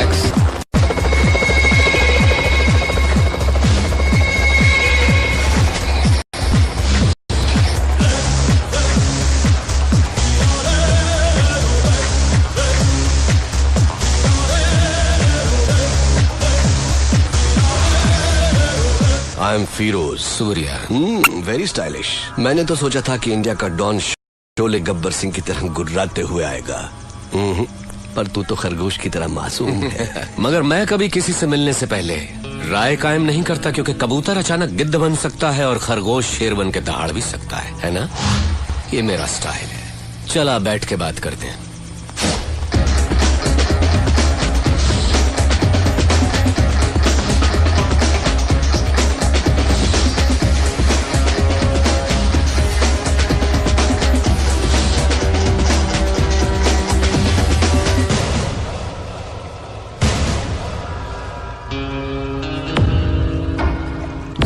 Relax. I am Firoz Surya. Very stylish. मैंने तो सोचा था कि इंडिया का डॉन शोले गब्बर सिंह की तरह गुर्राते हुए आएगा, पर तू तो खरगोश की तरह मासूम है। मगर मैं कभी किसी से मिलने से पहले राय कायम नहीं करता, क्योंकि कबूतर अचानक गिद्ध बन सकता है और खरगोश शेर बन के दहाड़ भी सकता है ना? ये मेरा स्टाइल है। चला बैठ के बात करते हैं।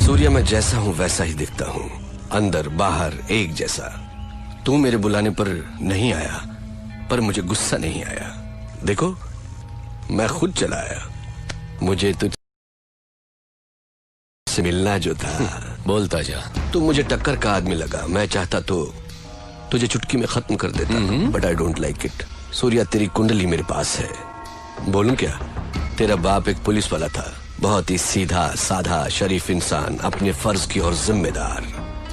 सूर्या, मैं जैसा हूँ वैसा ही दिखता हूँ, अंदर बाहर एक जैसा। तू मेरे बुलाने पर नहीं आया, पर मुझे गुस्सा नहीं आया। देखो, मैं खुद चला आया। मुझे तुझसे मिलना जो था। बोलता जा। तू मुझे टक्कर का आदमी लगा। मैं चाहता तो तुझे चुटकी में खत्म कर देता, but I don't like it. Surya, तेरी कुंडली मेरे पास है। बोलूं क्या? तेरा बाप एक पुलिस वाला था, बहुत ही सीधा साधा शरीफ इंसान, अपने फर्ज की और जिम्मेदार।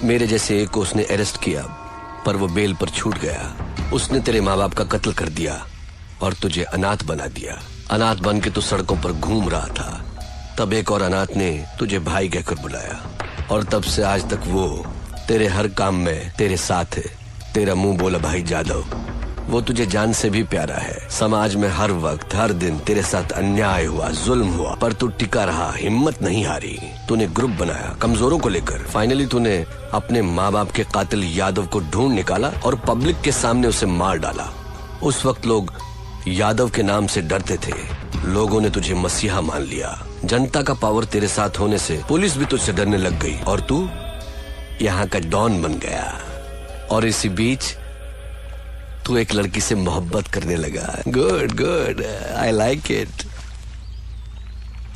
मेरे जैसे एक को उसने अरेस्ट किया, पर वो बेल पर छूट गया। उसने तेरे माँ बाप का कत्ल कर दिया और तुझे अनाथ बना दिया। अनाथ बन के तू सड़कों पर घूम रहा था। तब एक और अनाथ ने तुझे भाई कहकर बुलाया, और तब से आज तक वो तेरे हर काम में तेरे साथ है। तेरा मुंह बोला भाई जादव, वो तुझे जान से भी प्यारा है। समाज में हर वक्त हर दिन तेरे साथ अन्याय हुआ, जुल्म हुआ, पर तू टिका रहा, हिम्मत नहीं हारी। तूने ग्रुप बनाया कमजोरों को लेकर। फाइनली तूने अपने माँ बाप के कातिल यादव को ढूंढ निकाला और पब्लिक के सामने उसे मार डाला। उस वक्त लोग यादव के नाम से डरते थे। लोगों ने तुझे मसीहा मान लिया। जनता का पावर तेरे साथ होने से पुलिस भी तुझसे डरने लग गई, और तू यहाँ का डॉन बन गया। और इसी बीच तू एक लड़की से मोहब्बत करने लगा। Good good, I like it.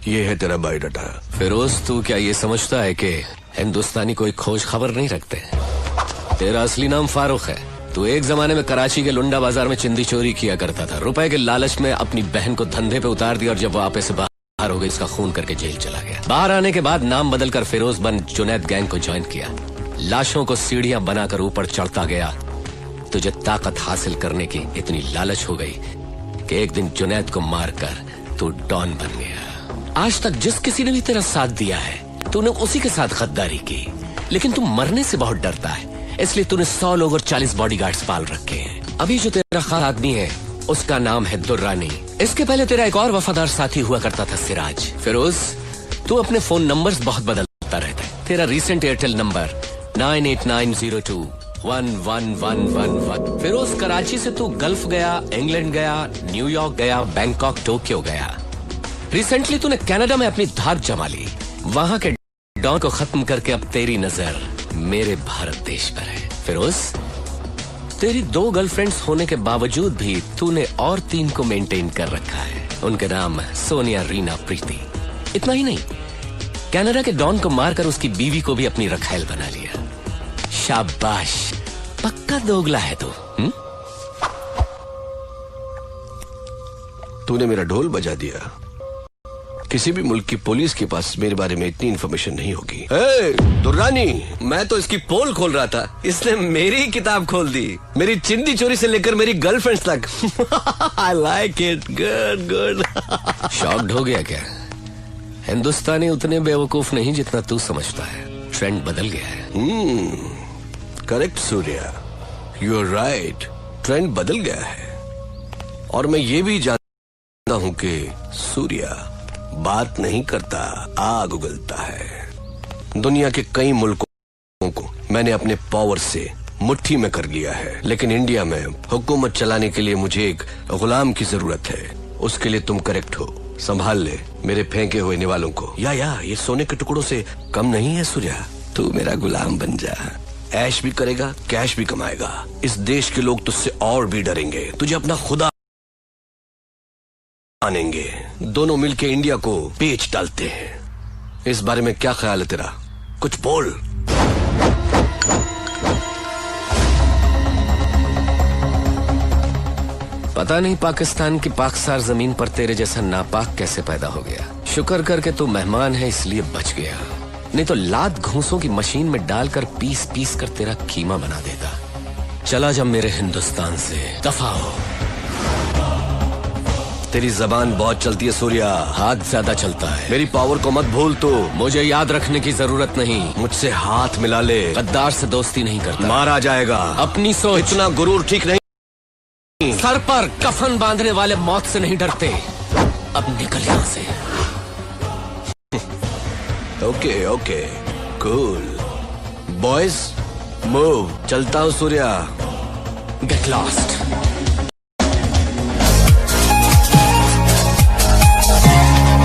ये है तेरा बायोडाटा। फिरोज, तू क्या ये समझता है कि हिंदुस्तानी कोई खोज खबर नहीं रखते? तेरा असली नाम फारूक है। तू एक जमाने में कराची के लुंडा बाजार में चिंदी चोरी किया करता था। रुपए के लालच में अपनी बहन को धंधे पे उतार दिया, और जब वापस से बाहर हो गई, इसका खून करके जेल चला गया। बाहर आने के बाद नाम बदलकर फिरोज बन जुनैद गैंग को ज्वाइन किया। लाशों को सीढ़ियां बनाकर ऊपर चढ़ता गया। तुझे ताकत हासिल करने की इतनी लालच हो गई कि एक दिन जुनैद को मारकर तू डॉन बन गया। आज तक जिस किसी ने भी तेरा साथ दिया है, तूने उसी के साथ गद्दारी की। लेकिन तू मरने से बहुत डरता है, इसलिए तूने 100 लोग और 40 बॉडीगार्ड्स पाल रखे हैं। अभी जो तेरा खास आदमी है, उसका नाम है दुर्रानी। इसके पहले तेरा एक और वफादार साथी हुआ करता था, सिराज। फिरोज, तू अपने फोन नंबर्स बहुत बदलता रहता है। तेरा recent Airtel number 9890211111। Firoz, Karachi से तू गल्फ गया, इंग्लैंड गया, न्यूयॉर्क गया, बैंकॉक, टोक्यो गया। रिसेंटली तूने कनाडा में अपनी धाक जमा ली। वहां के डॉन को खत्म करके अब तेरी नजर मेरे भारत देश पर है। फिरोज, तेरी 2 गर्लफ्रेंड्स होने के बावजूद भी तूने और 3 को मेंटेन कर रखा है। उनके नाम सोनिया, रीना, प्रीति। इतना ही नहीं, कनाडा के डॉन को मारकर उसकी बीवी को भी अपनी रखैल बना लिया। शाबाश, पक्का दोगला है तू। तूने मेरा ढोल बजा दिया। किसी भी मुल्क की पुलिस के पास मेरे बारे में इतनी इन्फॉर्मेशन नहीं होगी। दुर्रानी, मैं तो इसकी पोल खोल रहा था, इसने मेरी किताब खोल दी। मेरी चिंदी चोरी से लेकर मेरी गर्लफ्रेंड्स तक। I like it, good good. Shocked हो गया क्या? हिंदुस्तानी उतने बेवकूफ नहीं जितना तू समझता है। ट्रेंड बदल गया है। Correct Surya, you are right. Trend बदल गया है, और मैं ये भी जानता हूं कि सूर्या बात नहीं करता, आग उगलता है। दुनिया के कई मुल्कों को मैंने अपने पावर से मुट्ठी में कर लिया है, लेकिन इंडिया में हुकूमत चलाने के लिए मुझे एक गुलाम की जरूरत है। उसके लिए तुम करेक्ट हो। संभाल ले मेरे फेंके हुए निवालों को। या ये सोने के टुकड़ों से कम नहीं है सूर्या। तू मेरा गुलाम बन जा। ऐश भी करेगा, कैश भी कमाएगा। इस देश के लोग तुझसे और भी डरेंगे। तुझे अपना खुदा आनेंगे, दोनों मिलके इंडिया को बेच डालते हैं। इस बारे में क्या ख्याल है तेरा? कुछ बोल। पता नहीं पाकिस्तान की पाकसार जमीन पर तेरे जैसा नापाक कैसे पैदा हो गया। शुक्र करके तू मेहमान है इसलिए बच गया, नहीं तो लात घूंसों की मशीन में डालकर पीस पीस कर तेरा कीमा बना देता। चला जा मेरे हिंदुस्तान से, दफा हो। तेरी जबान बहुत चलती है सूर्या, हाथ ज्यादा चलता है। मेरी पावर को मत भूल तू। मुझे याद रखने की जरूरत नहीं। मुझसे हाथ मिला ले, गद्दार से दोस्ती नहीं करता। मारा जाएगा। अपनी सोच। इतना गुरूर ठीक नहीं। सर पर कफन बांधने वाले मौत से नहीं डरते। अब निकल यहां से। Okay okay cool boys, move. चलता हूँ सूर्या। Get lost.